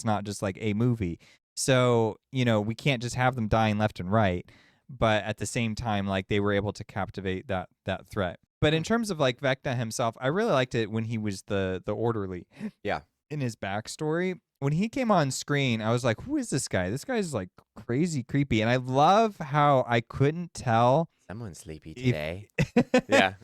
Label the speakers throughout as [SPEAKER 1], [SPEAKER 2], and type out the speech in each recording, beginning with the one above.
[SPEAKER 1] It's not just like a movie. So, we can't just have them dying left and right. But at the same time, like they were able to captivate that threat. But in terms of like Vecna himself, I really liked it when he was the orderly.
[SPEAKER 2] Yeah.
[SPEAKER 1] In his backstory. When he came on screen, I was like, who is this guy? This guy's like crazy creepy. And I love how I couldn't tell
[SPEAKER 2] Someone's sleepy
[SPEAKER 1] if
[SPEAKER 2] today. Yeah.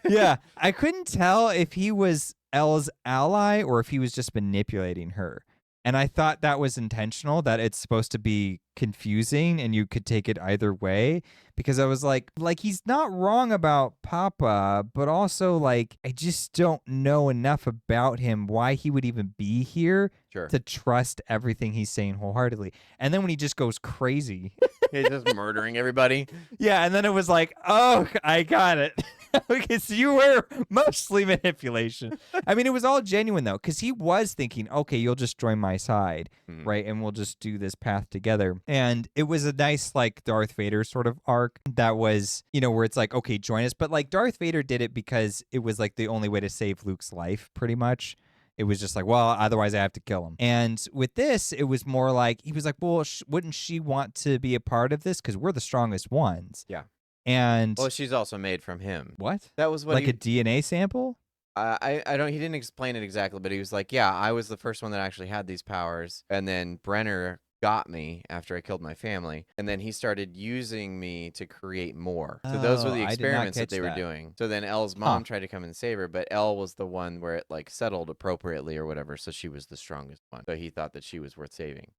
[SPEAKER 1] yeah, I couldn't tell if he was Elle's ally or if he was just manipulating her. And I thought that was intentional, that it's supposed to be confusing and you could take it either way, because I was like he's not wrong about Papa, but also like I just don't know enough about him why he would even be here
[SPEAKER 2] Sure.
[SPEAKER 1] to trust everything he's saying wholeheartedly. And then when he just goes crazy,
[SPEAKER 2] He's just murdering everybody.
[SPEAKER 1] yeah, and then it was like, oh, I got it. Okay, so you were mostly manipulation. I mean, it was all genuine though, because he was thinking, okay, you'll just join my side, right? And we'll just do this path together. And it was a nice, like, Darth Vader sort of arc that was, where it's like, okay, join us. But like Darth Vader did it because it was like the only way to save Luke's life, pretty much. It was just like, well, otherwise I have to kill him. And with this, it was more like, he was like, well, wouldn't she want to be a part of this? Because we're the strongest ones.
[SPEAKER 2] Yeah.
[SPEAKER 1] And
[SPEAKER 2] well, she's also made from him.
[SPEAKER 1] What?
[SPEAKER 2] That was what
[SPEAKER 1] like a DNA sample?
[SPEAKER 2] I don't. He didn't explain it exactly, but he was like, yeah, I was the first one that actually had these powers, and then Brenner got me after I killed my family, and then he started using me to create more. So those were the experiments that they were doing. So then Elle's mom tried to come and save her, but Elle was the one where it like settled appropriately or whatever, so she was the strongest one. So he thought that she was worth saving.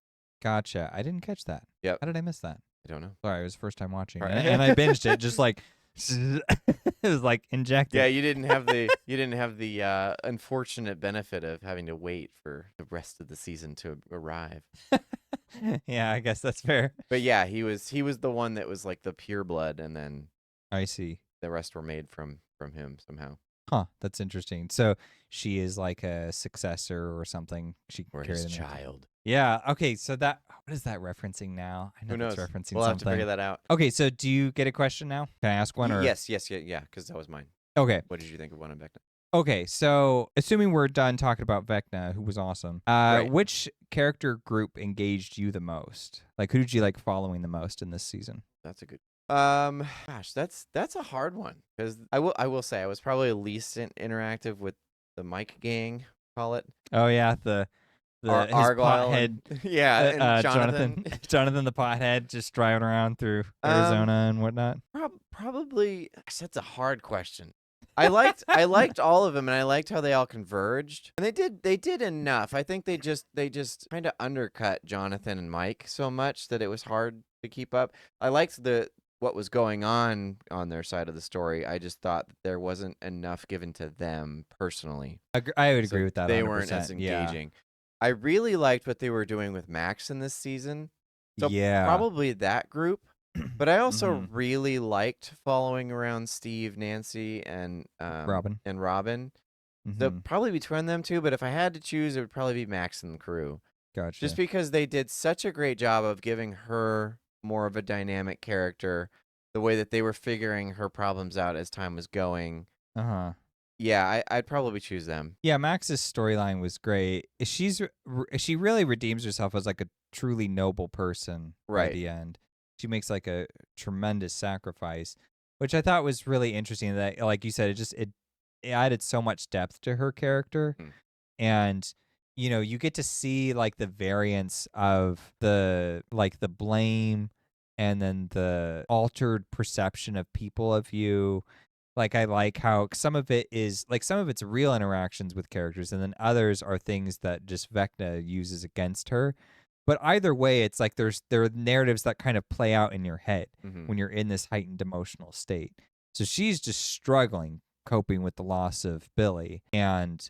[SPEAKER 1] Gotcha. I didn't catch that.
[SPEAKER 2] Yep.
[SPEAKER 1] How did I miss that?
[SPEAKER 2] I don't know.
[SPEAKER 1] Sorry, it was the first time watching,
[SPEAKER 2] Right.
[SPEAKER 1] and I binged it just like it was like injected.
[SPEAKER 2] Yeah, you didn't have the unfortunate benefit of having to wait for the rest of the season to arrive.
[SPEAKER 1] Yeah, I guess that's fair.
[SPEAKER 2] But yeah, he was the one that was like the pure blood, and then
[SPEAKER 1] I see.
[SPEAKER 2] The rest were made from him somehow.
[SPEAKER 1] Huh, that's interesting. So she is like a successor or something. She
[SPEAKER 2] or
[SPEAKER 1] his
[SPEAKER 2] child.
[SPEAKER 1] Yeah. Okay. So what is that referencing now? I know
[SPEAKER 2] Who knows?
[SPEAKER 1] it's referencing
[SPEAKER 2] We'll
[SPEAKER 1] something.
[SPEAKER 2] have to figure that out.
[SPEAKER 1] Okay. So do you get a question now? Can I ask one? Or
[SPEAKER 2] Yes. Yeah. Because that was mine.
[SPEAKER 1] Okay.
[SPEAKER 2] What did you think of one on Vecna?
[SPEAKER 1] Okay, so assuming we're done talking about Vecna, who was awesome,
[SPEAKER 2] Right.
[SPEAKER 1] which character group engaged you the most? Like, who did you like following the most in this season?
[SPEAKER 2] That's a good. Gosh, that's a hard one, because I will say I was probably least interactive with the Mike gang. Call it.
[SPEAKER 1] Oh yeah, the
[SPEAKER 2] Argyle
[SPEAKER 1] pothead,
[SPEAKER 2] and
[SPEAKER 1] Jonathan Jonathan the pothead, just driving around through Arizona and whatnot.
[SPEAKER 2] Probably. That's a hard question. I liked all of them, and I liked how they all converged, and they did enough. I think they just kind of undercut Jonathan and Mike so much that it was hard to keep up. I liked what was going on their side of the story. I just thought that there wasn't enough given to them personally.
[SPEAKER 1] I would agree with that.
[SPEAKER 2] They
[SPEAKER 1] 100%.
[SPEAKER 2] weren't as engaging.
[SPEAKER 1] Yeah.
[SPEAKER 2] I really liked what they were doing with Max in this season. So
[SPEAKER 1] yeah,
[SPEAKER 2] probably that group. But I also really liked following around Steve, Nancy, and
[SPEAKER 1] Robin.
[SPEAKER 2] So probably between them two, but if I had to choose, it would probably be Max and the crew.
[SPEAKER 1] Gotcha.
[SPEAKER 2] Just because they did such a great job of giving her more of a dynamic character, the way that they were figuring her problems out as time was going. Yeah, I'd probably choose them.
[SPEAKER 1] Yeah, Max's storyline was great. She really redeems herself as like a truly noble person by the end. She makes like a tremendous sacrifice, which I thought was really interesting. That, like you said, it added so much depth to her character, and you get to see like the variance of the blame, and then the altered perception of people of you. Like, I like how some of it's real interactions with characters, and then others are things that just Vecna uses against her. But either way, it's like there are narratives that kind of play out in your head when you're in this heightened emotional state. So she's just struggling, coping with the loss of Billy. And,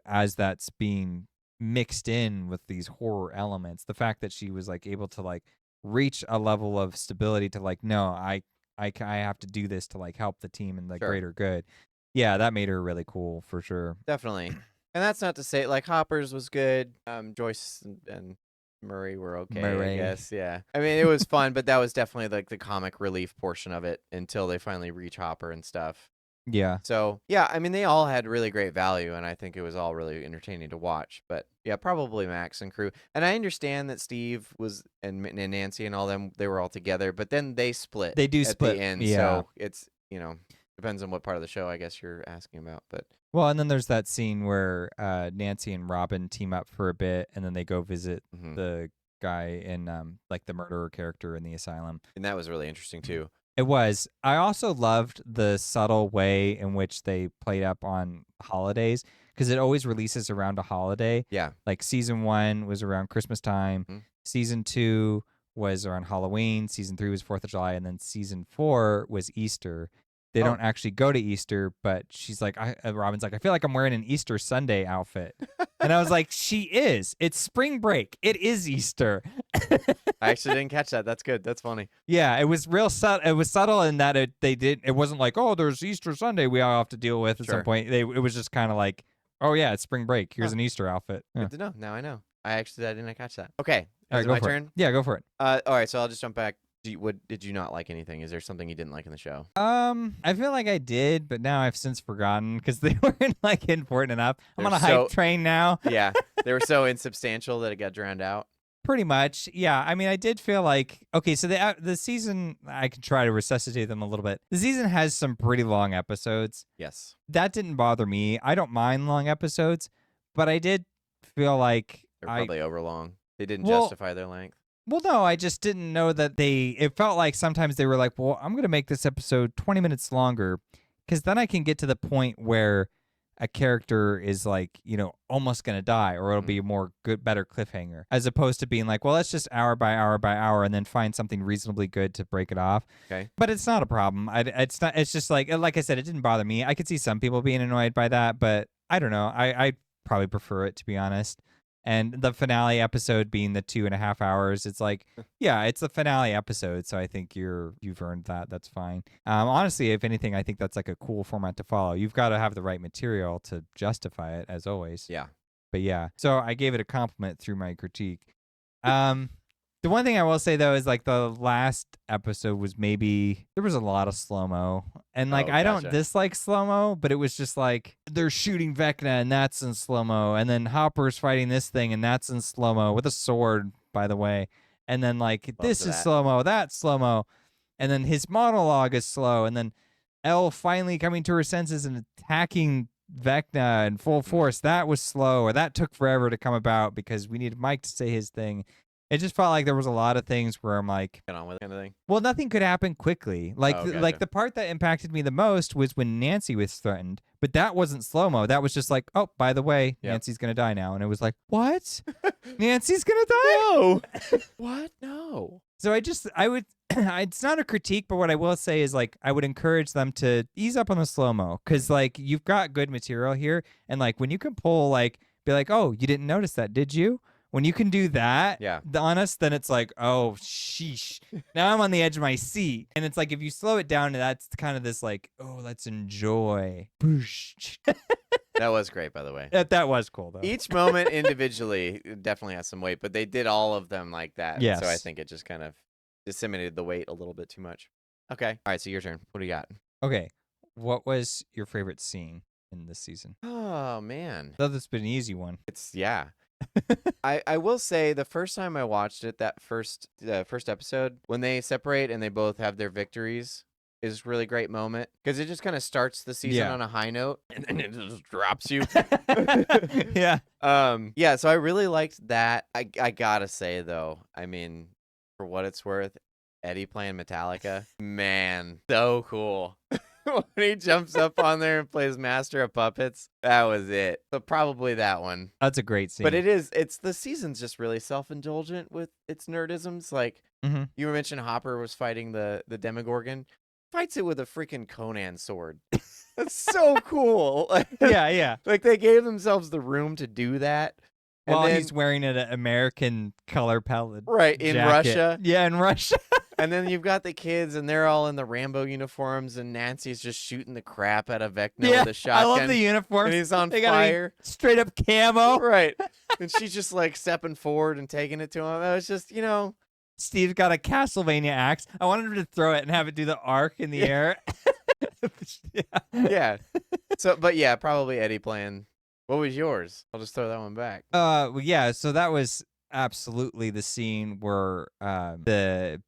[SPEAKER 1] as that's being mixed in with these horror elements, the fact that she was like able to like reach a level of stability to like, no, I have to do this to like help the team and the greater good. Yeah, that made her really cool for sure.
[SPEAKER 2] Definitely. And that's not to say like Hopper's was good. Joyce and Murray were okay, I guess. Yeah. I mean, it was fun, but that was definitely like the comic relief portion of it until they finally reach Hopper and stuff.
[SPEAKER 1] Yeah.
[SPEAKER 2] So, yeah, I mean, they all had really great value, and I think it was all really entertaining to watch. But yeah, probably Max and crew. And I understand that Steve was and Nancy and all them, they were all together, but then they split
[SPEAKER 1] They do
[SPEAKER 2] at the
[SPEAKER 1] split.
[SPEAKER 2] end.
[SPEAKER 1] Yeah.
[SPEAKER 2] So it's, depends on what part of the show I guess you're asking about. But
[SPEAKER 1] Well, and then there's that scene where Nancy and Robin team up for a bit, and then they go visit
[SPEAKER 2] mhm.
[SPEAKER 1] the guy in like the murderer character in the asylum.
[SPEAKER 2] And that was really interesting too.
[SPEAKER 1] It was. I also loved the subtle way in which they played up on holidays because it always releases around a holiday.
[SPEAKER 2] Yeah.
[SPEAKER 1] Like season 1 was around Christmas time,
[SPEAKER 2] Mhm.
[SPEAKER 1] season 2 was around Halloween, season 3 was 4th of July, and then season 4 was Easter. They
[SPEAKER 2] Oh.
[SPEAKER 1] don't actually go to Easter, but she's like, Robin's like, I feel like I'm wearing an Easter Sunday outfit. And I was like, she is. It's spring break. It is Easter.
[SPEAKER 2] I actually didn't catch that. That's good. That's funny.
[SPEAKER 1] Yeah, it was real subtle. It was subtle in that it wasn't like, oh, there's Easter Sunday we all have to deal with at some
[SPEAKER 2] Sure.
[SPEAKER 1] point. It was just kind of like, oh yeah, it's spring break. Here's
[SPEAKER 2] Huh.
[SPEAKER 1] an Easter outfit. Yeah.
[SPEAKER 2] Good to know. Now I know. I didn't catch that. Okay.
[SPEAKER 1] All right,
[SPEAKER 2] Is it
[SPEAKER 1] go
[SPEAKER 2] my
[SPEAKER 1] for
[SPEAKER 2] turn?
[SPEAKER 1] it. Yeah, go for it.
[SPEAKER 2] All right, so I'll just jump back. What did you not like anything? Is there something you didn't like in the show?
[SPEAKER 1] I feel like I did, but now I've since forgotten because they weren't like important enough. I'm on
[SPEAKER 2] They're
[SPEAKER 1] a hype train now.
[SPEAKER 2] Yeah, they were so insubstantial that it got drowned out.
[SPEAKER 1] Pretty much, yeah. I mean, I did feel like okay. So the season, I can try to resuscitate them a little bit. The season has some pretty long episodes.
[SPEAKER 2] Yes.
[SPEAKER 1] That didn't bother me. I don't mind long episodes, but I did feel like
[SPEAKER 2] They're probably overlong. They didn't
[SPEAKER 1] Well,
[SPEAKER 2] justify their length.
[SPEAKER 1] Well, no, I just didn't know that it felt like sometimes they were like, well, I'm going to make this episode 20 minutes longer because then I can get to the point where a character is like, almost going to die or it'll be a more better cliffhanger as opposed to being like, well, let's just hour by hour by hour and then find something reasonably good to break it off.
[SPEAKER 2] Okay.
[SPEAKER 1] But it's not a problem. It's just like I said, it didn't bother me. I could see some people being annoyed by that, but I don't know. I probably prefer it, to be honest. And the finale episode being the 2.5 hours, it's like, yeah, it's the finale episode, so I think you've earned that. That's fine. Honestly, if anything, I think that's like a cool format to follow. You've got to have the right material to justify it, as always.
[SPEAKER 2] Yeah.
[SPEAKER 1] But yeah, so I gave it a compliment through my critique. The one thing I will say though is like the last episode was maybe there was a lot of slow-mo. And like I don't
[SPEAKER 2] gotcha.
[SPEAKER 1] dislike slow-mo, but it was just like they're shooting Vecna and that's in slow-mo, and then Hopper's fighting this thing and that's in slow-mo with a sword, by the way. And then like this is slow-mo, that's slow-mo. And then his monologue is slow, and then Elle finally coming to her senses and attacking Vecna in full force. That was slow, or that took forever to come about because we needed Mike to say his thing. It just felt like there was a lot of things where I'm like,
[SPEAKER 2] Get on with it kind of thing.
[SPEAKER 1] well, nothing could happen quickly. Like,
[SPEAKER 2] Oh, gotcha.
[SPEAKER 1] like the part that impacted me the most was when Nancy was threatened, but that wasn't slow-mo. That was just like, oh, by the way,
[SPEAKER 2] Yep.
[SPEAKER 1] Nancy's gonna die now, and it was like, what? Nancy's gonna die?
[SPEAKER 2] No. What? No.
[SPEAKER 1] So I would, it's not a critique, but what I will say is like, I would encourage them to ease up on the slow-mo because like you've got good material here, and like when you can pull like, be like, oh, you didn't notice that, did you? When you can do that on us, then it's like, oh, sheesh. Now I'm on the edge of my seat. And it's like, if you slow it down, that's kind of this like, oh, let's enjoy.
[SPEAKER 2] That was great, by the way.
[SPEAKER 1] That was cool, though.
[SPEAKER 2] Each moment individually definitely has some weight, but they did all of them like that.
[SPEAKER 1] Yes.
[SPEAKER 2] So I think it just kind of disseminated the weight a little bit too much. Okay. All right, so your turn. What do you got?
[SPEAKER 1] Okay. What was your favorite scene in this season?
[SPEAKER 2] Oh, man.
[SPEAKER 1] I thought this been an easy one.
[SPEAKER 2] Yeah. I will say the first time I watched it, that first episode, when they separate and they both have their victories, is a really great moment because it just kind of starts the season on a high note and then it just drops you.
[SPEAKER 1] Yeah.
[SPEAKER 2] Yeah, so I really liked that. I gotta say though, I mean, for what it's worth, Eddie playing Metallica, man, so cool. When he jumps up on there and plays Master of Puppets, that was it. So probably that one.
[SPEAKER 1] That's a great scene.
[SPEAKER 2] But it's the season's just really self-indulgent with its nerdisms. Like you mentioned Hopper was fighting the Demogorgon. Fights it with a freaking Conan sword. That's so cool.
[SPEAKER 1] Yeah.
[SPEAKER 2] Like they gave themselves the room to do that.
[SPEAKER 1] While he's wearing an American color palette.
[SPEAKER 2] Right, in
[SPEAKER 1] jacket.
[SPEAKER 2] Russia.
[SPEAKER 1] Yeah, in Russia.
[SPEAKER 2] And then you've got the kids, and they're all in the Rambo uniforms, and Nancy's just shooting the crap out of Vecna with a shotgun.
[SPEAKER 1] I love the uniforms.
[SPEAKER 2] And he's on
[SPEAKER 1] they
[SPEAKER 2] fire.
[SPEAKER 1] Straight up camo.
[SPEAKER 2] Right. And she's just like stepping forward and taking it to him. That was just,
[SPEAKER 1] Steve's got a Castlevania axe. I wanted him to throw it and have it do the arc in the air.
[SPEAKER 2] Yeah. So, but yeah, probably Eddie playing. What was yours? I'll just throw that one back.
[SPEAKER 1] Well, yeah. So that was absolutely the scene where the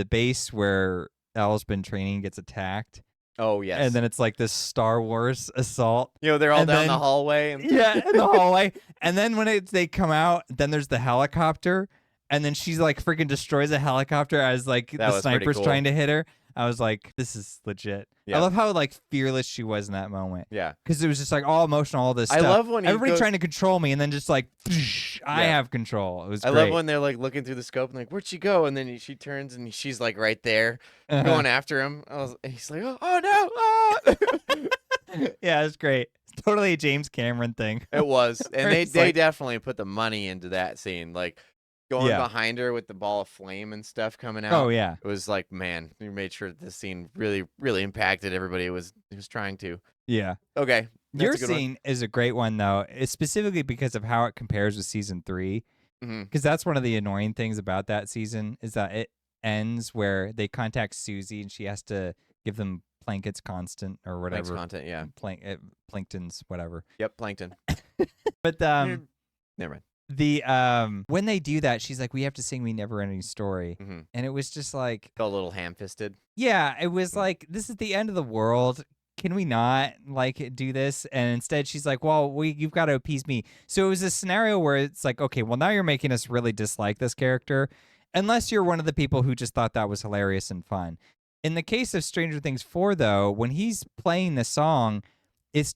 [SPEAKER 1] base where Elle's been training gets attacked.
[SPEAKER 2] Oh yes.
[SPEAKER 1] And then it's like this Star Wars assault.
[SPEAKER 2] They're all
[SPEAKER 1] and
[SPEAKER 2] down
[SPEAKER 1] then,
[SPEAKER 2] the hallway.
[SPEAKER 1] Yeah, in the hallway. And then when they come out, then there's the helicopter, and then she's like freaking destroys a helicopter as like
[SPEAKER 2] That
[SPEAKER 1] the sniper's
[SPEAKER 2] cool.
[SPEAKER 1] trying to hit her. I was like, this is legit.
[SPEAKER 2] Yep.
[SPEAKER 1] I love how like fearless she was in that moment.
[SPEAKER 2] Yeah.
[SPEAKER 1] Because it was just like all emotional, all this stuff.
[SPEAKER 2] I love when
[SPEAKER 1] everybody trying to control me, and then just like, I have control. It was great.
[SPEAKER 2] I love when they're like looking through the scope and like, where'd she go? And then she turns and she's like right there going after him. And he's like, oh no.
[SPEAKER 1] Yeah, it's great. It's totally a James Cameron thing.
[SPEAKER 2] It was. And they definitely put the money into that scene. Like, going behind her with the ball of flame and stuff coming out.
[SPEAKER 1] Oh yeah,
[SPEAKER 2] it was like, man, you made sure that this scene really, really impacted everybody. It was trying to.
[SPEAKER 1] Yeah.
[SPEAKER 2] Okay.
[SPEAKER 1] Your scene is a great one though, it's specifically because of how it compares with season 3. Because that's one of the annoying things about that season is that it ends where they contact Susie and she has to give them Plankett's constant or whatever.
[SPEAKER 2] Planck's content, yeah.
[SPEAKER 1] Plankton's whatever.
[SPEAKER 2] Yep, plankton.
[SPEAKER 1] But
[SPEAKER 2] never mind.
[SPEAKER 1] The when they do that, she's like, we have to sing We Never Ending Story. And it was just like
[SPEAKER 2] felt a little ham-fisted.
[SPEAKER 1] Yeah, it was like, this is the end of the world. Can we not like do this? And instead she's like, well, you've got to appease me. So it was a scenario where it's like, okay, well now you're making us really dislike this character, unless you're one of the people who just thought that was hilarious and fun. In the case of Stranger Things 4 though, when he's playing the song, it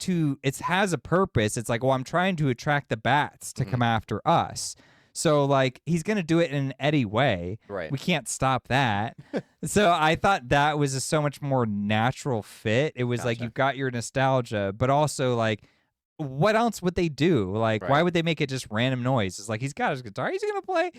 [SPEAKER 1] has a purpose. It's like, well, I'm trying to attract the bats to come after us. So like he's gonna do it in an Eddie way.
[SPEAKER 2] Right.
[SPEAKER 1] We can't stop that. So I thought that was a so much more natural fit. It was like you've got your nostalgia, but also like, what else would they do? Like, why would they make it just random noise? It's like he's got his guitar, he's gonna play.